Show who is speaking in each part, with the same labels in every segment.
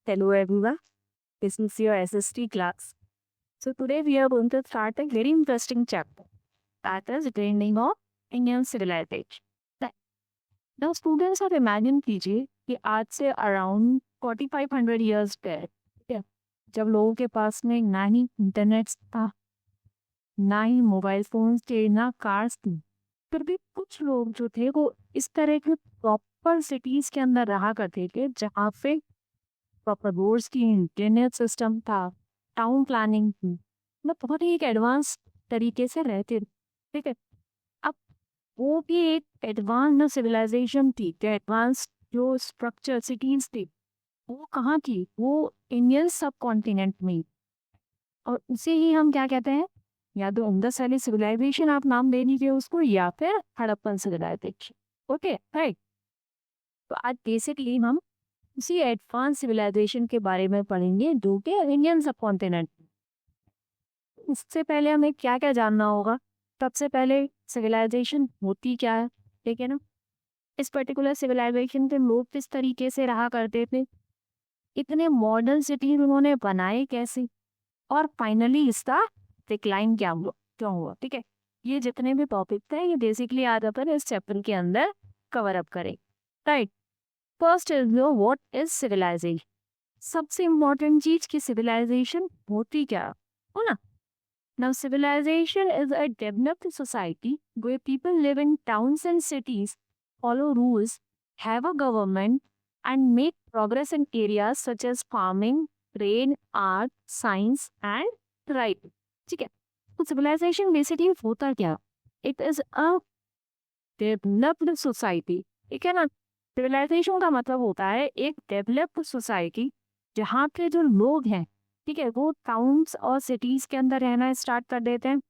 Speaker 1: Hello everyone, this is your SST class. So today we are going to start a very interesting chapter, that is beginning of Indian civilization. Right. Now students have imagined कीजिए कि आज से around 4500 years पहले, ठीक है, जब लोगों के पास में ना ही इंटरनेट था, ना ही मोबाइल फोन्स थे, ना कार्स थी, फिर भी कुछ लोग जो थे वो इस तरह के प्रॉपर सिटीज के अंदर रहा करते थे जहाँ पे प्रॉपर रोड्स की, इंटरनेट सिस्टम था, टाउन प्लानिंग थी, मतलब बहुत ही एक एडवांस तरीके से रहते थे। ठीक है, अब वो भी एक एडवांस सिविलाइजेशन थी, एडवांस जो स्ट्रक्चर सिटीज थी वो कहाँ थी, वो इंडियन सब कॉन्टिनेंट में। और उसे ही हम क्या कहते हैं, या तो इंडस वैली सिविलाइजेशन आप नाम दे दीजिए उसको, या फिर हड़प्पन सिविलाइजेशन। Okay right. तो आज बेसिकली हम उसी एडवांस सिविलाइजेशन के बारे में पढ़ेंगे जो कि इंडियन सब कॉन्टिनेंट। इससे पहले हमें क्या क्या जानना होगा, सबसे पहले सिविलाइजेशन होती क्या है, ठीक है ना। इस पर्टिकुलर सिविलाइजेशन के लोग किस तरीके से रहा करते थे, इतने मॉडर्न सिटी उन्होंने बनाए कैसे, और फाइनली इसका डिक्लाइन क्या हुआ, क्यों हुआ। ठीक है, ये जितने भी टॉपिक थे ये बेसिकली आज अपन इस चैप्टर के अंदर कवर अप करें। Right, first is know what is civilization. सबसे इम्पोर्टेंट चीज की सिविलाइजेशन होती क्या हो ना। Now civilization is a developed society where people live in towns and cities, follow rules, have a government and make progress in areas such as farming, trade, art, science and writing. ठीक है, तो civilization basically होता क्या, it is a developed society. ठीक है ना, civilisation का मतलब होता है एक डेवलप्ड सोसाइटी जहाँ पे जो लोग हैं, ठीक है, वो टाउन्स और सिटीज के अंदर रहना स्टार्ट कर देते हैं,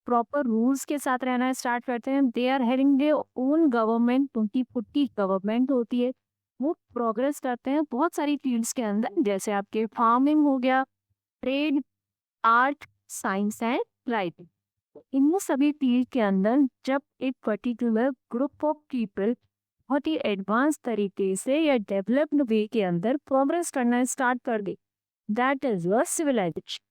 Speaker 1: प्रॉपर रूल्स के साथ रहना स्टार्ट करते हैं, they are having their own government, उनकी खुद की गवर्नमेंट होती है, वो प्रोग्रेस करते हैं बहुत सारी फील्ड्स के अंदर, जैसे आपके फार्मिंग हो गया, trade, art, science and writing. इन सभी फील्ड के अंदर जब एक पर्टिकुलर ग्रुप ऑफ पीपल बहुत ही एडवांस तरीके से या डेवलप्ड वे के अंदर प्रोग्रेस करना स्टार्ट कर दे, दैट इज योर सिविलाइजेशन।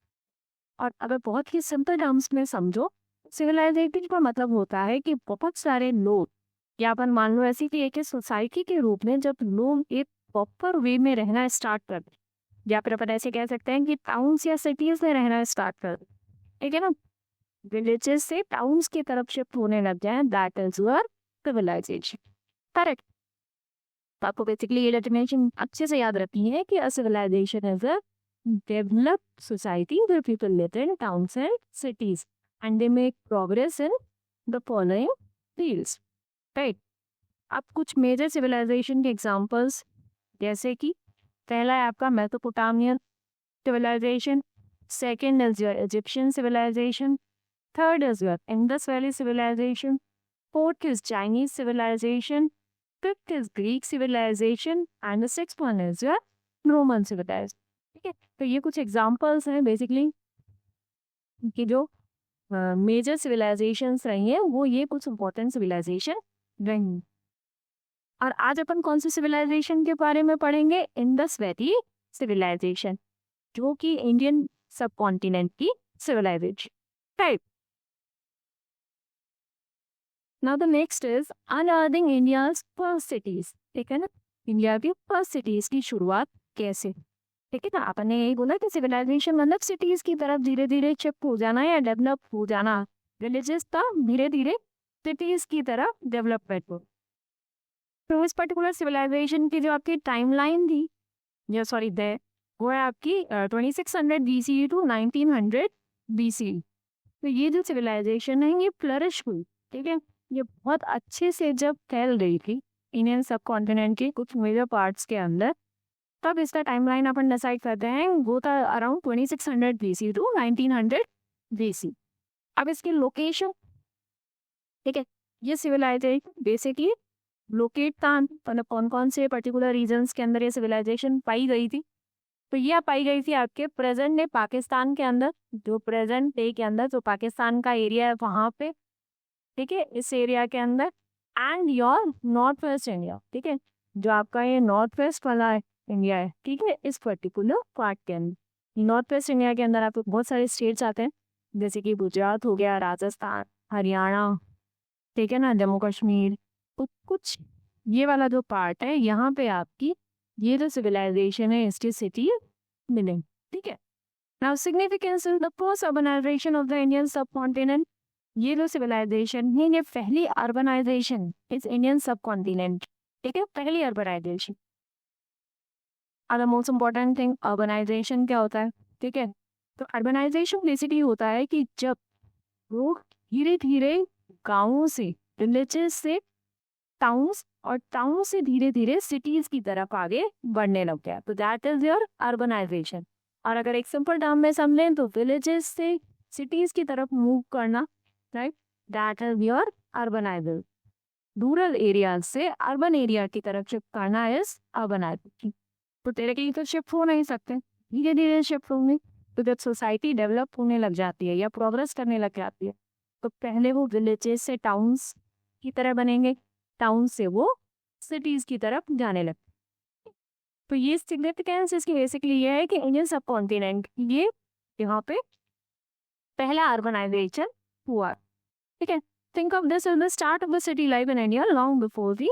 Speaker 1: और अगर बहुत ही सिंपल टर्म्स में समझो, सिविलाइजेशन का मतलब होता है कि बहुत सारे लोग, या अपन मान लो ऐसी कि एक सोसाइटी के रूप में जब लोग एक प्रॉपर वे में रहना स्टार्ट कर दे, या फिर अपन ऐसे कह सकते हैं कि टाउन्स या सिटीज में रहना स्टार्ट कर दे, ठीक है ना, विलेजेस से टाउन्स की तरफ शिफ्ट होने लग जाए, that is your civilization. Correct. तो आपको बेसिकली ये डेफिनेशन अच्छे से याद रखनी है कि a civilization is a developed society where people live in towns and cities and they make progress in the following fields. Right, अब कुछ मेजर सिविलाइजेशन के एग्जांपल्स, जैसे कि पहला है आपका Mesopotamian civilization, second is your Egyptian civilization, third is your Indus valley civilization, fourth is Chinese civilization, fifth is Greek civilization, and the sixth one is your Roman civilization. ठीक है, तो ये कुछ एग्जांपल्स हैं बेसिकली कि जो major civilisations रही हैं, वो ये कुछ इंपॉर्टेंट सिविलाइजेशन रही। और आज अपन कौन सी सिविलाइजेशन के बारे में पढ़ेंगे, इंडस वैली सिविलाइजेशन, जो कि इंडियन सब कॉन्टिनेंट की civilization. Right, now the next is unearthing India's first cities. ठीक है ना, इंडिया की फर्स्ट सिटीज की शुरुआत कैसे। ठीक है ना, अपन ने यही बोला कि सिविलाइजेशन मतलब सिटीज की तरफ धीरे धीरे शिफ्ट हो जाना या डेवलप हो जाना, विलेजेस का धीरे धीरे सिटीज की तरफ डेवलपमेंट हो। तो इस पर्टिकुलर सिविलाइजेशन की जो आपकी टाइमलाइन थी, या सॉरी दे, वो है आपकी 2600 BCE टू 1900 BCE। तो ये जो सिविलाइजेशन है ये फ्लरिश हुई, ठीक है, ये बहुत अच्छे से जब फैल रही थी इंडियन सब कॉन्टिनेंट के कुछ मेजर पार्ट्स के अंदर, तब इसका टाइमलाइन अपन डिसाइड करते हैं, वो था अराउंड 2600 BC टू 1900 BC। अब इसकी लोकेशन, ठीक है, ये सिविलाइजेशन बेसिकली लोकेट था, मतलब कौन कौन से पर्टिकुलर रीजन्स के अंदर ये सिविलाइजेशन पाई गई थी, तो ये पाई गई थी आपके प्रेजेंट डे पाकिस्तान के अंदर, जो प्रेजेंट डे के अंदर जो पाकिस्तान का एरिया है वहाँ पे, ठीक है, इस एरिया के अंदर, and your north west India. ठीक है, जो आपका ये नॉर्थ वेस्ट वाला है इंडिया है, ठीक है, इस पर्टिकुलर पार्ट के अंदर। नॉर्थ वेस्ट इंडिया के अंदर आपको बहुत सारे स्टेट्स आते हैं, जैसे कि गुजरात हो गया, राजस्थान, हरियाणा, ठीक है ना, जम्मू कश्मीर। तो कुछ ये वाला जो पार्ट है यहाँ पे आपकी ये जो सिविलाइजेशन है इसकी सिटी मिलेंगे, ठीक है। Now significance in the post urbanization of the Indian subcontinent. ये जो सिविलाइजेशन है ये पहली अर्बनाइजेशन इस इंडियन सब कॉन्टिनेंट, ठीक है, पहली अर्बनाइजेशन। और the most important thing, urbanization क्या होता है, ठीक है। तो अर्बनाइजेशन बेसिकली होता है कि जब लोग धीरे धीरे गांवों से, विलेजेस से टाउन्स, और टाउन से धीरे धीरे सिटीज की तरफ आगे बढ़ने लग गया, तो दैट इज योर अर्बनाइजेशन। और अगर एक सिंपल टर्म में समझें तो विलेजेस से सिटीज की तरफ मूव करना, right, that is your urbanization. Rural area से अर्बन एरिया की तरफ शिफ्ट करना इज अर्बनाइजेशन। तो तेरे के लिए तो शिफ्ट हो नहीं सकते, धीरे धीरे शिफ्ट होंगे। तो जब सोसाइटी डेवलप होने लग जाती है या प्रोग्रेस करने लग जाती है तो पहले वो विलेजेस से टाउन्स की तरह बनेंगे, टाउन से वो सिटीज की तरफ जाने लगते। तो ये सिग्निफिकेंस इसकी बेसिकली ये है कि इंडियन सब कॉन्टिनेंट ये यहाँ पे पहला अर्बनाइजेशन हुआ, ठीक है। Think of this is the start of the city life in India long before the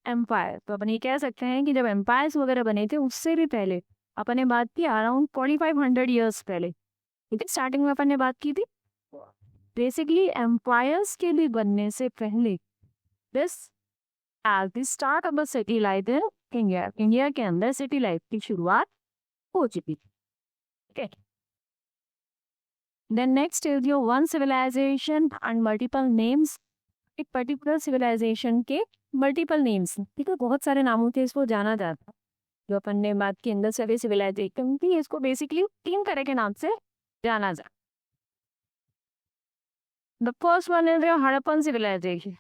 Speaker 1: empire. तो अपन ये कह सकते हैं कि जब एम्पायर्स वगैरह बने थे उससे भी पहले अपन ने बात की अराउंड 4500 ईयर्स पहले, ठीक है, स्टार्टिंग में अपन ने बात की थी। बेसिकली एम्पायर्स के भी बनने से पहले this as the start of the city life in India, India के अंदर सिटी लाइफ की शुरुआत हो चुकी थी, ठीक है। Then next is your one civilization and multiple names. एक पर्टिकुलर सिविलाइजेशन के मल्टीपल नेम्स, ठीक है, बहुत सारे नामों से इसको जाना जाता है। जो अपन ने बात की इंडस वैली सिविलाइजेशन थी, इसको बेसिकली 3 तरह के नाम से जाना जाता। The first one is your Harappan civilization.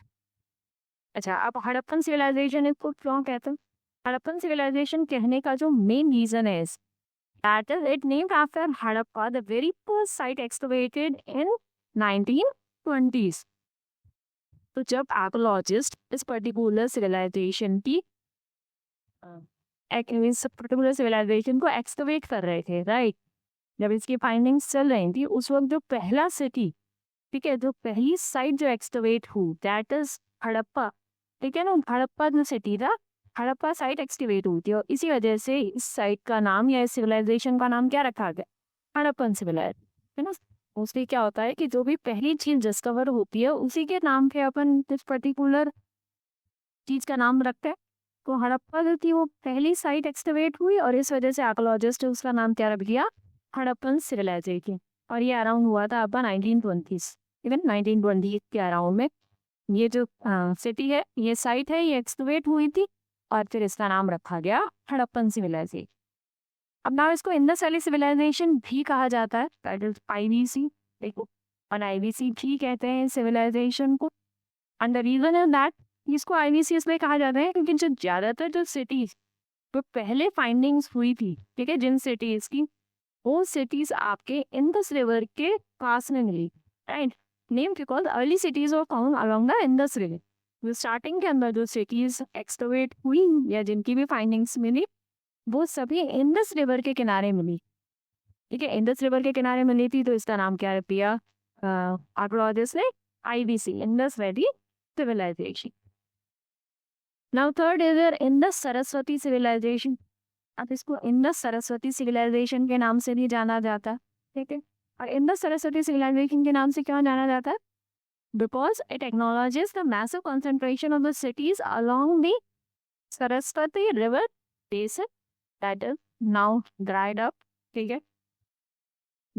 Speaker 1: अच्छा, अब हड़प्पन सिविलाइजेशन इसको क्यों कहते हैं? हड़प्पन सिविलाइजेशन कहने का जो मेन रीजन है that is it named after Harappa, the very first site excavated in 1920s। तो जब आर्कोलॉजिस्ट इस पर्टिकुलर सिविलाइजेशन की पर्टिकुलर सिविलाइजेशन को एक्सकवेट कर रहे थे, राइट, जब इसकी फाइंडिंग्स चल रही थी उस वक्त जो पहला सिटी, ठीक है, जो पहली साइट जो एक्सकवेट हुई दैट इज हड़प्पा, ठीक है ना। हड़प्पा जो सिटी था, हड़प्पा साइट एक्सकवेट हुई थी और इसी वजह से इस साइट का नाम या इस सिविलाइजेशन का नाम क्या रखा गया, हड़प्पन सिविलाइजेशन, है ना। उसमें क्या होता है कि जो भी पहली चीज डिस्कवर होती है उसी के नाम पे अपन इस पर्टिकुलर चीज का नाम रखते हैं। तो हड़प्पा जो थी वो पहली साइट एक्सकवेट हुई और इस वजह से आर्कोलॉजिस्ट उसका नाम क्या रख दिया, हड़प्पन सिविलाइजेशन। और ये अराउंड हुआ था अपन 1920s, इवन 1920 के अराउंड में ये जो सिटी है, ये साइट है, ये एक्सकवेट हुई थी और फिर इसका नाम रखा गया हड़प्पन सिविलाइजेशन। अब नाउ इसको इंडस वैली सिविलाइजेशन भी कहा जाता है, दैट इज IVC, देखो, और IVC भी कहते हैं सिविलाइजेशन को। And the reason is that इसको IVC इसलिए कहा जाता है क्योंकि जो ज्यादातर जो सिटीज तो पहले फाइंडिंग्स हुई थी, ठीक है, जिन सिटीज की, वो सिटीज आपके इंडस रिवर के पास में मिली, right. Name because early cities were found along the Indus river. Starting के अंदर जो सिटीज एक्सकवेट हुई या जिनकी भी फाइंडिंग्स मिली वो सभी इंडस रिवर के किनारे मिली, ठीक है, इंडस रिवर के किनारे मिली थी। तो इसका नाम क्या रख दिया आर्कोलॉजिस्ट ने, IVC, Indus valley civilization. Now third is Indus Saraswati civilization. अब इसको इंडस सरस्वती सिविलाइजेशन के नाम से भी जाना जाता है, ठीक है। और इंडस सरस्वती सिविलाइजेशन के नाम से क्यों जाना जाता है? Because it acknowledges the massive concentration of the cities along the Saraswati River basin that is now dried up, ठीक है।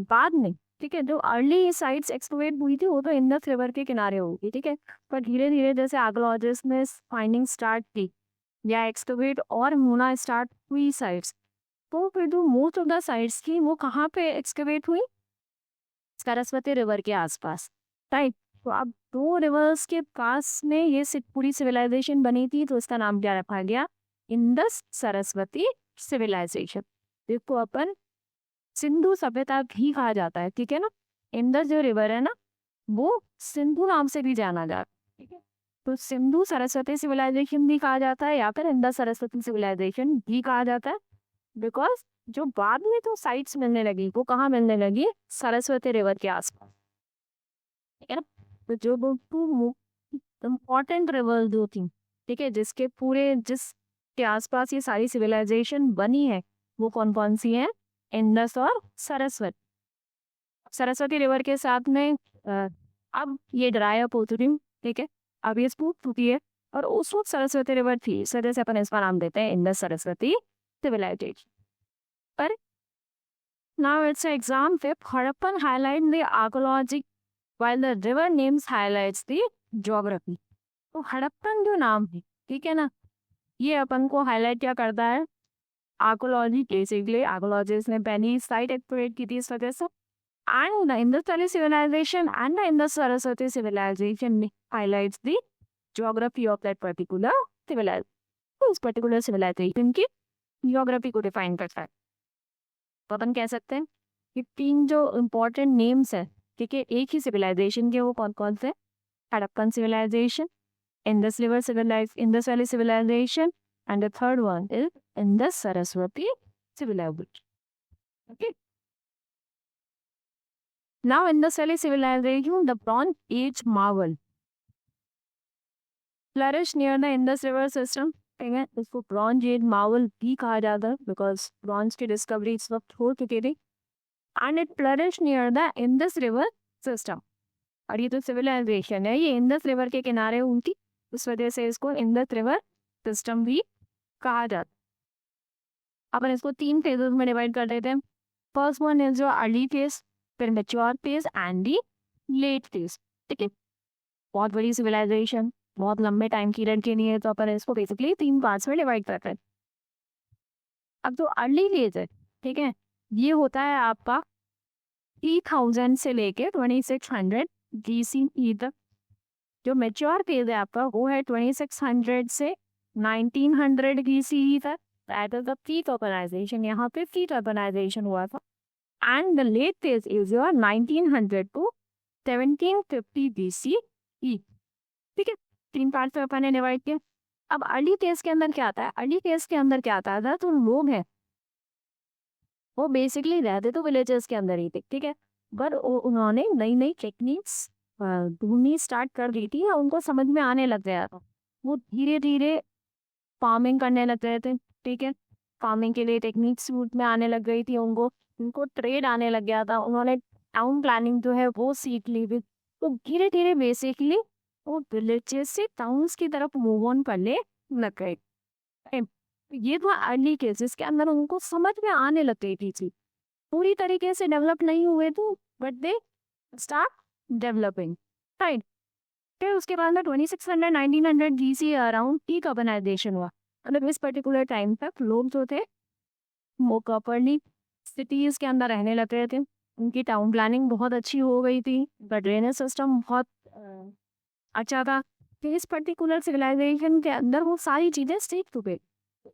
Speaker 1: बाद में, ठीक है, जो अर्ली साइट्स एक्सकवेट हुई थी वो तो इंडस रिवर के किनारे होगी, ठीक है, पर धीरे धीरे जैसे आर्कोलॉजिस्ट ने फाइंडिंग स्टार्ट की या एक्सकवेट और होना स्टार्ट हुई साइट्स, तो फिर जो मोस्ट ऑफ द साइट्स की वो कहाँ पे एक्सकवेट हुई, सरस्वती रिवर के आसपास, राइट। तो अब 2 रिवर्स के पास में ये पूरी सिविलाइजेशन बनी थी, तो इसका नाम क्या रखा गया, इंडस सरस्वती सिविलाइजेशन। देखो अपन सिंधु सभ्यता भी कहा जाता है, ठीक है ना। इंडस जो रिवर है ना वो सिंधु नाम से भी जाना जाता है, ठीक है। तो सिंधु सरस्वती सिविलाइजेशन भी कहा जाता है या फिर इंडस सरस्वती सिविलाइजेशन भी कहा जाता है। बिकॉज जो बाद में तो साइट्स मिलने लगी वो कहाँ मिलने लगी, सरस्वती रिवर के आसपास, ठीक है ना। तो जो टू इम्पॉर्टेंट रिवर जो थी, ठीक है, जिसके पूरे जिसके आसपास ये सारी सिविलाइजेशन बनी है, वो कौन कौन सी है, इंडस और सरस्वती। सरस्वती रिवर के साथ में अब ये ड्राई अप होती थी, ठीक है, अब ये स्मूथ होती है, और उस वक्त सरस्वती रिवर थी, इस वजह से अपन इसका नाम देते हैं इंडस सरस्वती सिविलाइजेशन। पर now it's an exam where Harappan highlight the archaeology while the river names highlights the geography। तो हड़प्पन जो नाम है, ठीक है ना, ये अपन को हाईलाइट क्या करता है, आर्कोलॉजी, बेसिकली आर्कोलॉजिस्ट ने पहली साइट एक्सप्लोरेट की थी इस वजह से, and the Indus valley civilization and the Indus Saraswati civilization highlights the geography of that particular civilization. तो उस पर्टिकुलर सिविलाइजेशन की ज्योग्राफी को डिफाइन करता है। तो अपन कह सकते हैं कि तीन जो इम्पोर्टेंट नेम्स है, ठीक है, एक ही सिविलाइजेशन के, वो कौन कौन से, Harappan civilization, Indus river civilization, Indus valley civilization, and the third one is Indus Saraswati civilization. Okay, now Indus valley civilization, the bronze age marvel flourish near the Indus river system, ठीक है, इसको ब्रॉन्ज एज मार्वल भी कहा जाता है because bronze की discovery इस वक्त हो चुकी थी, and it flourish near the Indus river system. और ये जो सिविलाइजेशन है ये इंडस रिवर के किनारे उनकी, उस वजह से इसको इंडस रिवर सिस्टम भी कहा जाता है। अपन इसको तीन फेजेस में डिवाइड कर देते हैं। फर्स्ट वन इज जो अर्ली फेज, फिर mature phase and the late phase, ठीक है। बहुत बड़ी सिविलाइजेशन, बहुत लंबे टाइम पीरियड के लिए, तो अपन इसको बेसिकली तीन पार्ट्स में डिवाइड करते हैं। अब जो अर्ली फेज है, ठीक है, ये होता है आपका 3000 से लेके 2600 BCE तक। जो मैच्योर फेज है आपका वो है 2600 से 1900 BCE तक, that is the peak urbanization, यहाँ पे पीक अर्बनाइजेशन हुआ था। And the late phase is your 1900 to 1750 BCE, ठीक है। तीन पार्ट में अपन ने डिवाइड किया। अब अर्ली फेज के अंदर क्या आता है, अर्ली फेज के अंदर क्या आता था, तो लोग हैं वो बेसिकली रहते तो विलेजेस के अंदर ही थे, ठीक है, पर उन्होंने नई नई टेक्निक्स ढूंढनी स्टार्ट कर दी थी, उनको समझ में आने लग गया था, वो धीरे धीरे फार्मिंग करने लग गए थे, ठीक है। फार्मिंग के लिए टेक्निक्स में आने लग गई थी उनको ट्रेड आने लग गया था, उन्होंने टाउन प्लानिंग जो है वो सीख ली थी। तो धीरे धीरे बेसिकली वो विलेजेस से टाउन्स की तरफ मूव ऑन करने लग गए। ये था अर्ली केसेस के अंदर उनको समझ में आने लग गई थी चीज, पूरी तरीके से डेवलप नहीं हुए तो, but they start developing, right. फिर उसके बाद में 2600 1900 BC अराउंड पीक अर्बनाइजेशन हुआ। मतलब इस पर्टिकुलर टाइम तक लोग जो थे वो प्रॉपरली सिटीज के अंदर रहने लग रहे थे, उनकी टाउन प्लानिंग बहुत अच्छी हो गई थी, ड्रेनेज सिस्टम बहुत अच्छा था। तो इस पर्टिकुलर सिविलाइजेशन के अंदर वो सारी चीजें सीख चुके,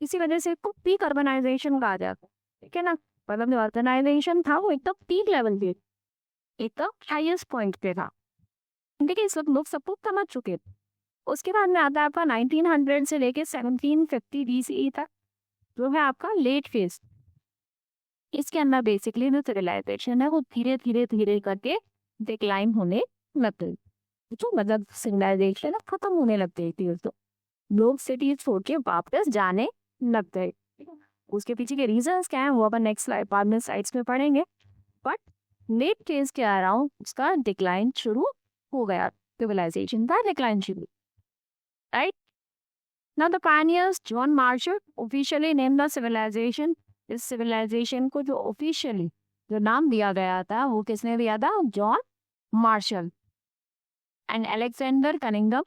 Speaker 1: इसी वजह से इसको पीक अर्बनाइजेशन कहा जाता है, ठीक है ना। मतलब जो अर्बनाइजेशन था वो एकदम पीक लेवल पे, एकदम हाईएस्ट पॉइंट पे था, ठीक है, सब लोग सब कुछ समझ चुके थे। उसके बाद में आता है आपका 1900 से लेके 1750 BCE तक, जो है आपका लेट फेज। इसके अंदर बेसिकली जो सिविलाइजेशन है वो धीरे धीरे धीरे करके डिक्लाइन होने लग गई, जो मतलब सिविलाइजेशन खत्म होने लग गई थी, तो लोग सिटीज छोड़ के वापस जाने लग गए। उसके पीछे के रीजंस क्या है वो अपन नेक्स्ट स्लाइड बाद में साइड्स में पढ़ेंगे, बट लेट फेज के अराउंड उसका डिक्लाइन शुरू हो गया, सिविलाइजेशन का डिक्लाइन शुरू, right. Now the pioneers John Marshall officially name the civilization. इस सिविलाइजेशन को जो ऑफिशियली जो नाम दिया गया था वो किसने दिया था, John Marshall. And Alexander Cunningham,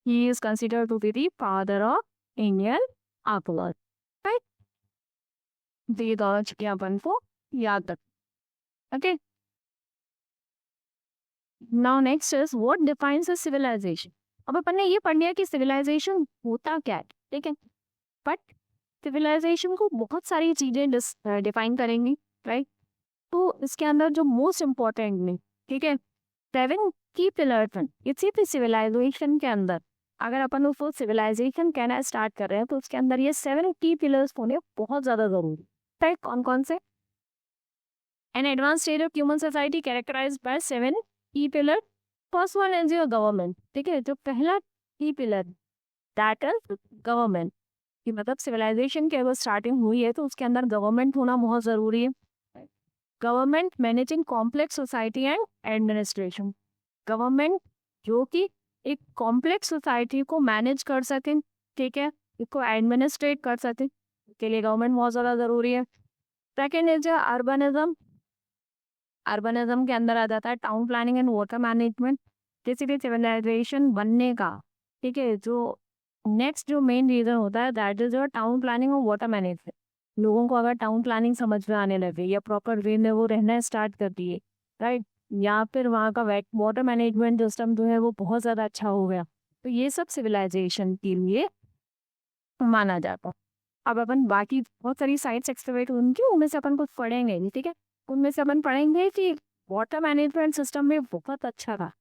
Speaker 1: he is considered to be the father of Indian archaeology, right? ये दोनों चीजें अपन को याद रख, okay? Now next is what defines a civilization। अब अपन ने ये पढ़ लिया कि सिविलाइजेशन होता क्या है, ठीक है, बट सिविलाइजेशन को बहुत सारी चीजें डिफाइन करेंगी, राइट। तो इसके अंदर जो मोस्ट इम्पोर्टेंट ने, ठीक है, 7 की पिलर्स हैं इसी भी सिविलाइजेशन के अंदर। अगर अपन उसको सिविलाइजेशन कहना स्टार्ट कर रहे हैं तो उसके अंदर ये 7 की पिलर्स होने बहुत ज्यादा जरूरी, टाइप कौन कौन से? An advance stage of human society characterized by 7 key pillar. First one is your government. ठीक है, जो पहला की पिलर दैट इज गवर्नमेंट. कि मतलब सिविलाइजेशन की अगर स्टार्टिंग हुई है तो उसके अंदर गवर्नमेंट होना बहुत जरूरी है. Government managing complex society and administration. Government जो कि एक कॉम्प्लेक्स सोसाइटी को मैनेज कर सके, ठीक है, इसको एडमिनिस्ट्रेट कर सके, के लिए गवर्नमेंट बहुत ज़्यादा ज़रूरी है. Second is urbanism. अर्बनिज्म के अंदर आ जाता है town planning and water management. Basically civilization बनने का, ठीक है, जो नेक्स्ट जो मेन रीजन होता है that is your town planning और वाटर मैनेजमेंट. लोगों को अगर टाउन प्लानिंग समझ में आने लगे या प्रॉपर वे में वो रहना स्टार्ट कर दिए, राइट, या फिर वहाँ का वाटर मैनेजमेंट सिस्टम जो है वो बहुत ज़्यादा अच्छा हो गया, तो ये सब सिविलाइजेशन के लिए माना जाता. अब अपन बाकी बहुत सारी साइट्स एक्सप्लोर उनकी, उनमें से अपन कुछ पढ़ेंगे, ठीक है. उनमें से अपन पढ़ेंगे कि वाटर मैनेजमेंट सिस्टम में बहुत अच्छा था.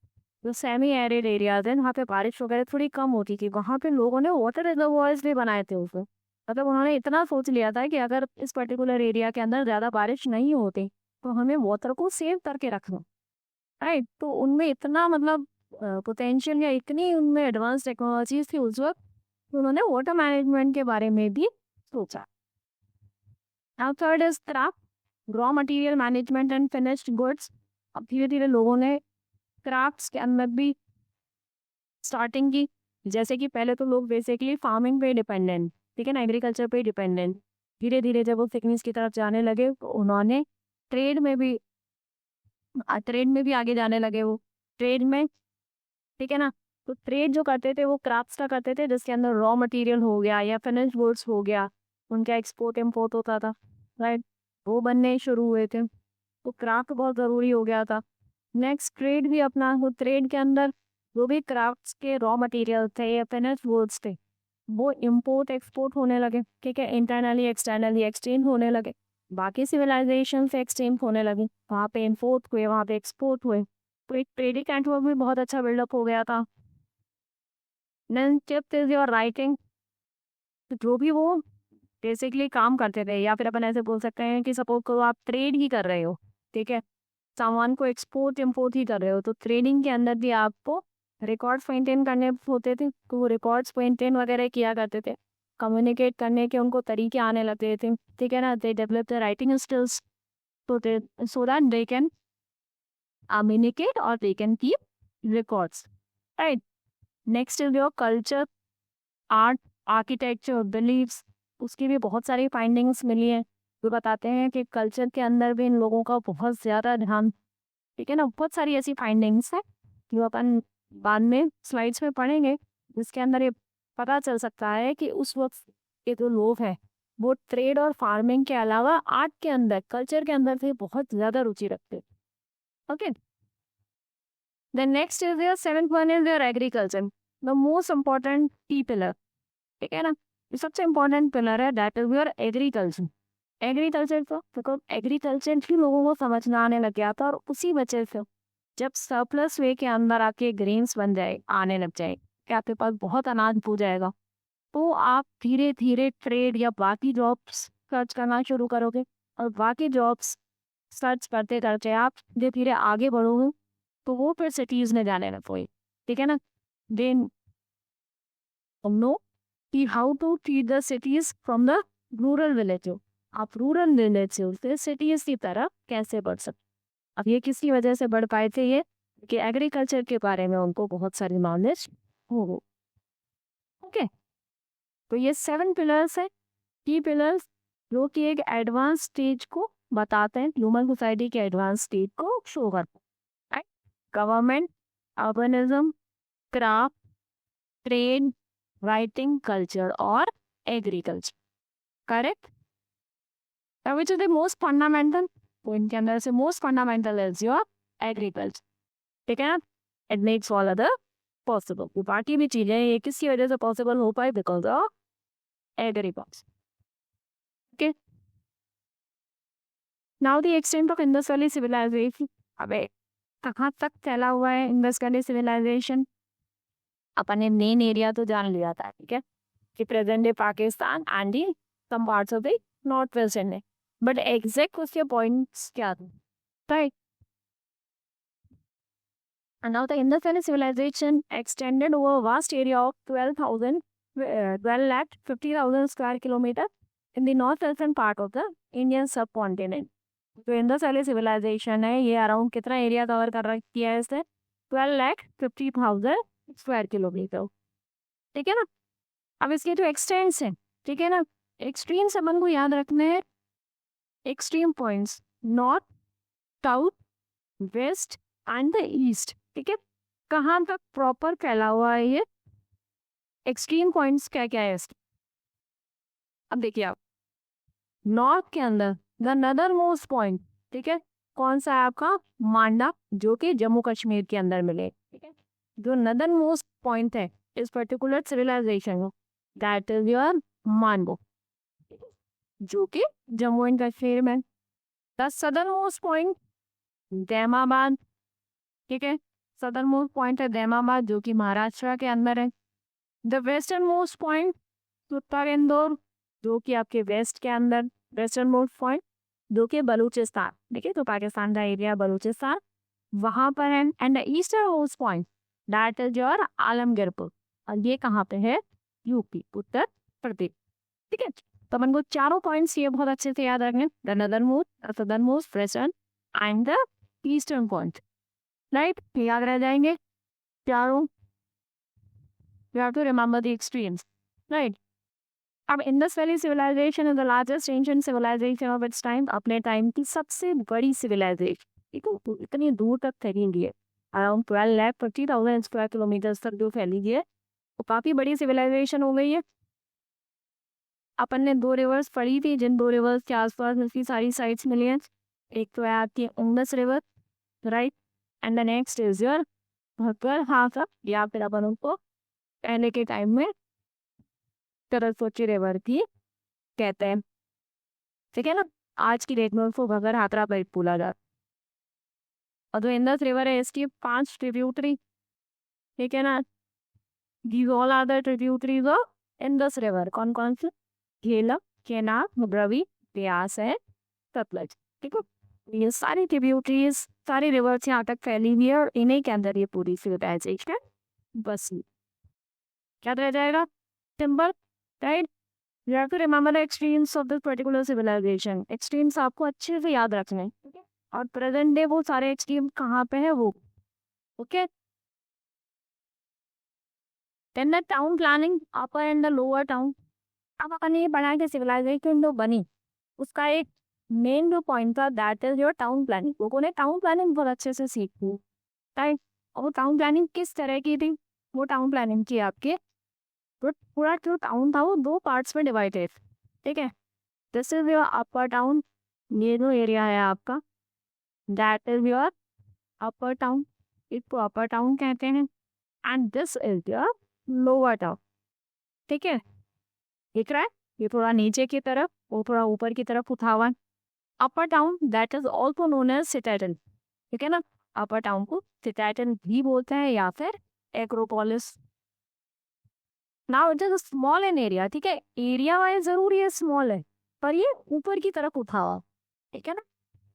Speaker 1: जो सेमी एरिड एरियाज है वहाँ पे बारिश वगैरह थोड़ी कम होती थी, वहाँ पे लोगों ने वाटर रिजर्वॉयर्स भी बनाए थे उसमें. मतलब उन्होंने इतना सोच लिया था कि अगर इस पर्टिकुलर एरिया के अंदर ज़्यादा बारिश नहीं होती तो हमें वाटर को सेव करके रखना, राइट. तो उनमें इतना मतलब पोटेंशियल या इतनी उनमें एडवांस टेक्नोलॉजीज थी उस वक्त, तो उन्होंने वाटर मैनेजमेंट के बारे में भी सोचा. Now third is craft, raw material management and finished goods. अब धीरे धीरे लोगों ने क्राफ्ट्स के अंदर भी स्टार्टिंग की. जैसे कि पहले तो लोग बेसिकली फार्मिंग पे डिपेंडेंट, ठीक है ना, एग्रीकल्चर पे डिपेंडेंट. धीरे धीरे जब वो फिटनेस की तरफ जाने लगे तो उन्होंने ट्रेड में भी आगे जाने लगे. वो ट्रेड में, ठीक है ना, तो ट्रेड जो करते थे वो क्राफ्ट्स का करते थे जिसके अंदर रॉ मटेरियल हो गया या फिनिश्ड गुड्स हो गया, उनका एक्सपोर्ट इम्पोर्ट होता था, राइट. वो बनने शुरू हुए थे, तो क्राफ्ट बहुत ज़रूरी हो गया था. नेक्स्ट ट्रेड भी अपना, वो ट्रेड के अंदर जो भी क्राफ्ट्स के रॉ मटेरियल थे या फिनिश्ड गुड्स थे वो इम्पोर्ट एक्सपोर्ट होने लगे, ठीक है, इंटरनली एक्सटर्नली एक्सचेंज होने लगे, बाकी सिविलाइजेशन से एक्सचेंज होने लगे. वहाँ पे इम्पोर्ट हुए, वहाँ पे एक्सपोर्ट हुए, तो एक ट्रेडिंग नेटवर्क भी बहुत अच्छा बिल्डअप हो गया था. Then fifth is your writing. जो भी वो बेसिकली काम करते थे, या फिर अपन ऐसे बोल सकते हैं कि सपोज करो आप ट्रेड ही कर रहे हो, ठीक है, सामान को एक्सपोर्ट इम्पोर्ट ही कर रहे हो, तो ट्रेडिंग के अंदर भी आपको रिकॉर्ड्स मेंटेन करने होते थे. तो वो रिकॉर्ड्स मेंटेन वगैरह किया करते थे, कम्युनिकेट करने के उनको तरीके आने लगते थे, ठीक है ना. They develop the writing skills तो they so that they can communicate और they can keep records, right. Next is your culture, art, architecture, believes. उसकी भी बहुत सारी फाइंडिंग्स मिली हैं जो बताते हैं कि कल्चर के अंदर भी इन लोगों का बहुत ज़्यादा ध्यान, ठीक है ना. बहुत सारी ऐसी फाइंडिंग्स हैं जो अपन बाद में स्लाइड्स में पढ़ेंगे, जिसके अंदर ये पता चल सकता है कि उस वक्त के जो लोग हैं वो ट्रेड और फार्मिंग के अलावा आर्ट के अंदर, कल्चर के अंदर भी बहुत ज़्यादा रुचि रखते. Okay, then next is your seventh one is your agriculture, the most important key pillar, ठीक है ना. ये सबसे इम्पोर्टेंट पिलर है, that is your agriculture. Agriculture को बिकॉज एग्रीकल्चर भी लोगों को समझना आने लग गया था, और उसी वजह से जब सरप्लस वे के अंदर आपके ग्रेन्स बन जाए, आने लग जाए कि आपके पास बहुत अनाज हो जाएगा, तो आप धीरे धीरे ट्रेड या बाकी जॉब्स सर्च करना शुरू करोगे, और बाकी जॉब्स सर्च करते करते आप धीरे धीरे आगे बढ़ोगे, तो वो फिर सिटीज़ में जाने लगोगे, ठीक है ना. देन नो कि how to treat the cities from the rural village. आप रूरल विलेज से उससे सिटीज की तरफ कैसे बढ़ सकते. अब ये किसकी वजह से बढ़ पाए थे, ये कि एग्रीकल्चर के बारे में उनको बहुत सारी नॉलेज हो. ओके, तो ये 7 पिलर्स है, की पिलर्स, जो कि एक एडवांस स्टेज को बताते हैं, ह्यूमन सोसाइटी के एडवांस स्टेज को शो करते हैं. Government, urbanism, craft, trade, writing, culture और agriculture, correct. Which is the most fundamental, तो इनके अंदर से most fundamental is your agriculture, ठीक है ना. It makes all other possible. वो बाकी भी चीजें ये किसकी वजह से पॉसिबल हो पाए, because of agriculture. Okay, now the extent of Indus valley civilization. अबे कहाँ तक फैला हुआ है इंडस वैली सिविलाइजेशन. अपन ने मेन एरिया तो जान लिया था, ठीक है, कि present day Pakistan and the some parts of the north west India. But exact उसके पॉइंट्स क्या थे, right? And now the Indus Valley civilization extended over a vast area of 12 lakh 50,000 square kilometer in the northwestern part of the Indian subcontinent. जो Indus valley civilisation है ये around कितना area cover कर रखी है इसने? 12,50,000 स्क्वायर किलोमीटर, ठीक है ना? अब इसके जो एक्सटेंट्स हैं, ठीक है ना, एक्सट्रीम से अपन को याद रखने हैं extreme points, north, south, west and the east, ठीक है? कहाँ तक प्रॉपर फैला हुआ है ये एक्सट्रीम पॉइंट्स, क्या क्या है इसके? अब देखिए आप, नॉर्थ के अंदर द नदर मोस्ट पॉइंट, ठीक है, कौन सा है आपका? मांडा, जो कि जम्मू कश्मीर के अंदर मिले, ठीक है? जो नदर मोस्ट पॉइंट है इस particular civilization, that is your Manda, जो कि जम्मू एंड कश्मीर में। The southern most point Daimabad, ठीक है, सदर्न मोस्ट पॉइंट है दैमाबाद, जो कि महाराष्ट्र के अंदर है। द वेस्टर्न मोस्ट पॉइंट उत्तर इंदौर, जो कि आपके वेस्ट के अंदर, वेस्टर्न मोस्ट पॉइंट जो कि बलूचिस्तान, ठीक है, तो पाकिस्तान का एरिया बलूचिस्तान वहां पर है। And the eastern most point that is your Alamgirpur, और ये कहाँ पे है? यूपी, उत्तर प्रदेश, ठीक है? तो अपन को चारों पॉइंट्स ये बहुत अच्छे से याद रखने, the northern most, the southern most, western and the eastern point, right? याद रह जाएंगे चारों। You have to remember the extremes, right? अब Indus valley civilization is the largest ancient civilization of its time, अपने टाइम की सबसे बड़ी civilisation, इतनी दूर तक फैली हुई है, अराउंड 12,50,000 स्क्वायर किलोमीटर तक जो फैली हुई है, वो काफी बड़ी सिविलाइजेशन हो गई है। अपन ने 2 रिवर्स पढ़ी थी, जिन 2 रिवर्स के आसपास इसकी सारी साइट्स मिली हैं। एक तो है आपकी Indus river, right, and the next is your भगवर हाथ, या फिर अपन उनको पहले के टाइम में सरस्वती रिवर भी कहते हैं, ठीक है ना? आज की डेट में उसको भगर हाथरा पर बोला जाता। और जो इंडस रिवर है इसकी 5 ट्रिब्यूटरी, ठीक है ना? These all are the tributaries of Indus river. कौन कौन से? झेलम, चेनाब, रवि, ब्यास है, सतलज, ठीक है? ये सारी ट्रिब्यूटरीज, सारी रिवर्स यहाँ तक फैली हुई है, और इन्हीं के अंदर ये पूरी सिविलाइजेशन है। बस क्या रह जाएगा? Simple, right? You have to remember the extremes of this particular civilization. Extremes आपको अच्छे से याद रखने हैं, ठीक है? और प्रेजेंट डे वो सारे एक्सट्रीम कहाँ पे है वो, okay? Then the town planning, upper and the lower town. अब अपन ये पढ़ा कि सिविलाइजेशन जो बनी उसका एक मेन जो पॉइंट था that is your town planning. लोगों ने टाउन प्लानिंग बहुत अच्छे से सीखी, राइट? और वो टाउन प्लानिंग किस तरह की थी? वो टाउन प्लानिंग की आपके पूरा जो टाउन था वो 2 पार्ट्स में डिवाइडेड, ठीक है? This is your upper town, ये जो एरिया है आपका that is your upper town, इसको अपर टाउन कहते हैं। And this is your lower town, ठीक है? दिख रहा है? ये थोड़ा नीचे की तरफ, वो थोड़ा ऊपर की तरफ उठा हुआ। Upper town that is also known as citadel, ठीक है ना? अपर टाउन को सिटाडन भी बोलते हैं या फिर Acropolis. Now it is small in area, ठीक है? एरिया वाइज जरूर ये स्मॉल है, पर ये ऊपर की तरफ उठा हुआ, ठीक है ना?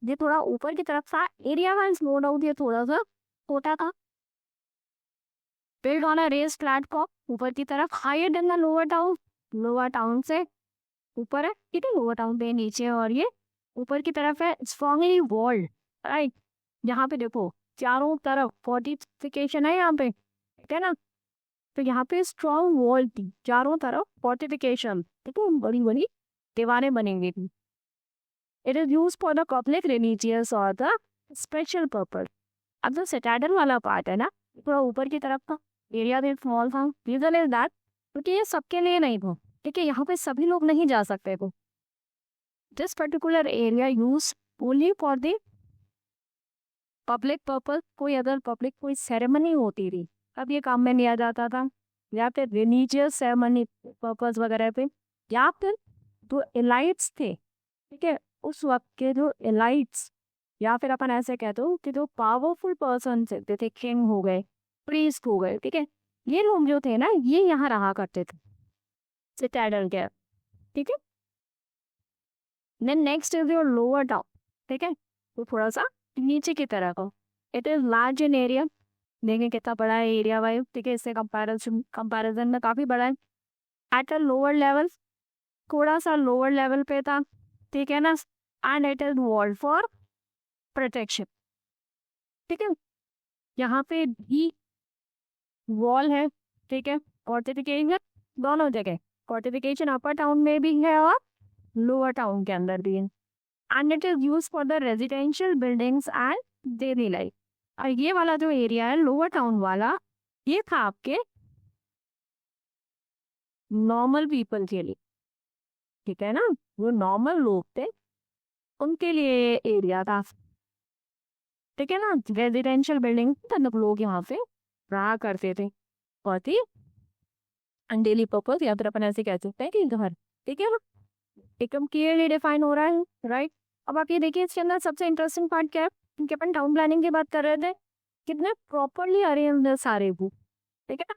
Speaker 1: ये थोड़ा ऊपर की तरफ था, एरिया वाइज नो डाउट ये थोड़ा सा छोटा था। Build on a raised platform, ऊपर की तरफ, higher than the lower town, lower town से ऊपर है, ठीक है? लोअर टाउन पे नीचे, और ये ऊपर की तरफ है, स्ट्रॉन्गली वॉल्ड, राइट? यहाँ पे देखो चारों तरफ फोर्टिफिकेशन है यहाँ पे, ठीक है ना? तो यहाँ पे स्ट्रॉन्ग वॉल थी, चारों तरफ फोर्टिफिकेशन, ठीक है? बड़ी बड़ी दीवारें बनी हुई थी। It is use for the public, religious और द स्पेशल पर्पज। अब जो सिटाडल वाला पार्ट है ना, थोड़ा ऊपर की तरफ था, एरिया भी स्मॉल था। रीजन इज दैट क्योंकि ये सबके लिए नहीं था, ठीक है? यहाँ पे सभी लोग नहीं जा सकते थे। This particular area use only for the public purpose. कोई अगर पब्लिक कोई सेरेमनी होती थी अब ये काम में लिया जाता था, या फिर रिलीजियस सेरेमनी पर्पज वगैरह पे, या फिर जो एलाइट्स थे, ठीक है, उस वक्त के जो एलाइट्स, या फिर अपन ऐसे कहते हो कि जो पावरफुल पर्सन थे, जैसे किंग हो गए, प्रीस्ट हो गए, ठीक है, ये लोग जो थे ना ये यहाँ रहा करते थे सिटाडल के, ठीक है? Then next is your lower town, ठीक है, तो थोड़ा सा नीचे की तरह का। It is large in area, देखें कितना बड़ा है एरिया वाइज, ठीक है, इससे कंपैरिजन में काफी बड़ा है। एट अ लोअर लेवल, थोड़ा सा लोअर लेवल पे था, ठीक है ना, and it is walled for protection, ठीक है, यहाँ पे भी वॉल है, ठीक है, फोर्टिफिकेशन दोनों जगह, फोर्टिफिकेशन अपर टाउन में भी है और लोअर टाउन के अंदर भी है, and it is use for the residential buildings and daily life. और ये वाला जो एरिया है लोअर टाउन वाला, ये था आपके नॉर्मल पीपल के लिए, ठीक है ना, वो नॉर्मल लोग थे उनके लिए एरिया था, ठीक है ना, रेजिडेंशियल बिल्डिंग, मतलब लोग यहाँ पे रहा करते थे, बहुत ही डेली पर्पज, या फिर अपन ऐसे कह सकते हैं कि घर, ठीक है ना, एकदम क्लियरली डिफाइन हो रहा है, राइट। अब आप ये देखिए इसके अंदर सबसे इंटरेस्टिंग पार्ट क्या है, क्योंकि अपन टाउन प्लानिंग की बात कर रहे थे, कितने प्रॉपरली अरेंज है सारे वो, ठीक है ना,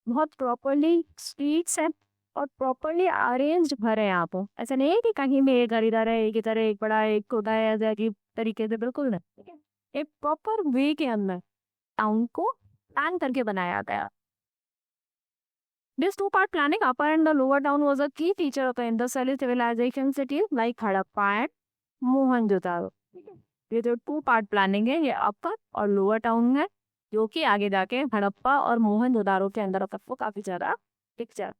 Speaker 1: बहुत प्रॉपरली स्ट्रीट्स है और प्रॉपरली अरेंज्ड घर है यहाँ पर, ऐसा नहीं है कि कहीं भी एक घर इधर है एक इधर है एक बड़ा है एक छोटा है, ऐसे अजीब तरीके से, बिल्कुल नहीं, ठीक है, एक प्रॉपर वे के अंदर टाउन को प्लान करके बनाया गया। This two-part planning, upper and the lower town, was a key feature of the industrial civilization cities like Harappa and Mohenjo-daro. ये जो टू पार्ट प्लानिंग है, ये अपर और लोअर टाउन है, जो कि आगे जाके हड़प्पा और मोहनजोदारो के अंदर आपको काफी ज्यादा picture.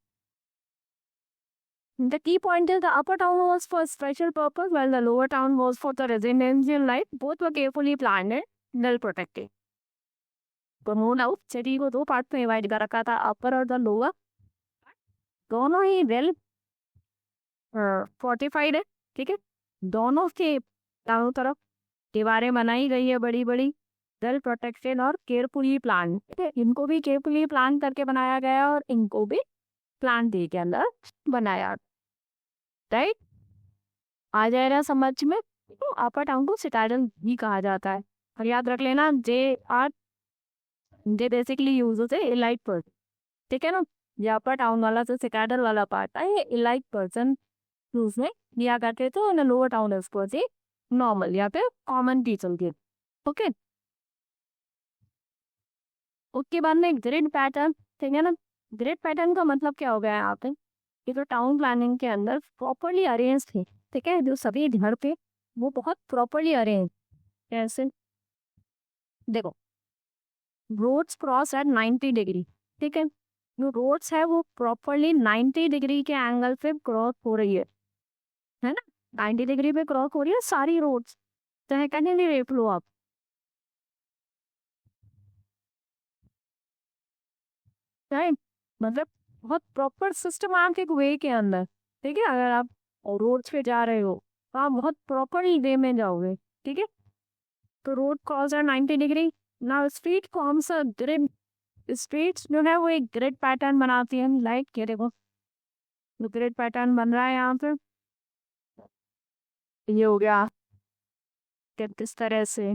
Speaker 1: The key point is the upper town was for special purpose, while the lower town was for the residential life. Both were carefully planned and well protected. तो नो डाउट सिटी को दो part में divide कर रखा था, अपर और the lower, दोनों ही well fortified है, ठीक है, दोनों के चारों तरफ दीवारें बनाई गई है बड़ी बड़ी, वेल प्रोटेक्टेड और केयरफुली प्लान, ठीक है, इनको भी केयरफुली प्लान करके बनाया गया और इनको भी प्लान दे के अंदर बनाया, राइट। आ जाएगा समझ में, तो अपर टाउन को सिटाडल भी कहा जाता है, और याद रख लेना जे बेसिकली यूज होते हैं इलाइट पर, ठीक है ना, यहाँ पर टाउन वाला जो सिटाडल वाला पार्ट है ये इलाइट पर्सन यूज में लिया करते थे, और लोअर टाउन इसको से नॉर्मल या फिर कॉमन पीपल के, ओके। उसके बाद में ग्रिड पैटर्न, ठीक है ना, ग्रिड पैटर्न का मतलब क्या हो गया यहाँ पे, ये तो टाउन प्लानिंग के अंदर प्रॉपरली अरेंज थे, ठीक है, जो सभी घर पे वो बहुत प्रॉपरली अरेंज, कैसे देखो, रोड्स क्रॉस एट 90 डिग्री, ठीक है, जो रोड्स है वो प्रॉपरली 90 डिग्री के एंगल पे क्रॉस हो रही है ना, 90 डिग्री पे क्रॉस हो रही है सारी रोड्स, चाहे कहीं भी देख लो आप, राइट, मतलब बहुत प्रॉपर सिस्टमैटिक वे के अंदर, ठीक है, अगर आप रोड्स पे जा रहे हो तो आप बहुत प्रॉपरली वे में जाओगे, ठीक है, तो रोड क्रॉस एट 90 डिग्री। ना स्ट्रीट को हम सब ग्रिड, स्ट्रीट्स जो है वो एक ग्रिड पैटर्न बनाती है, लाइक ये देखो ग्रिड पैटर्न बन रहा है यहाँ पे, ये हो गया किस तरह से,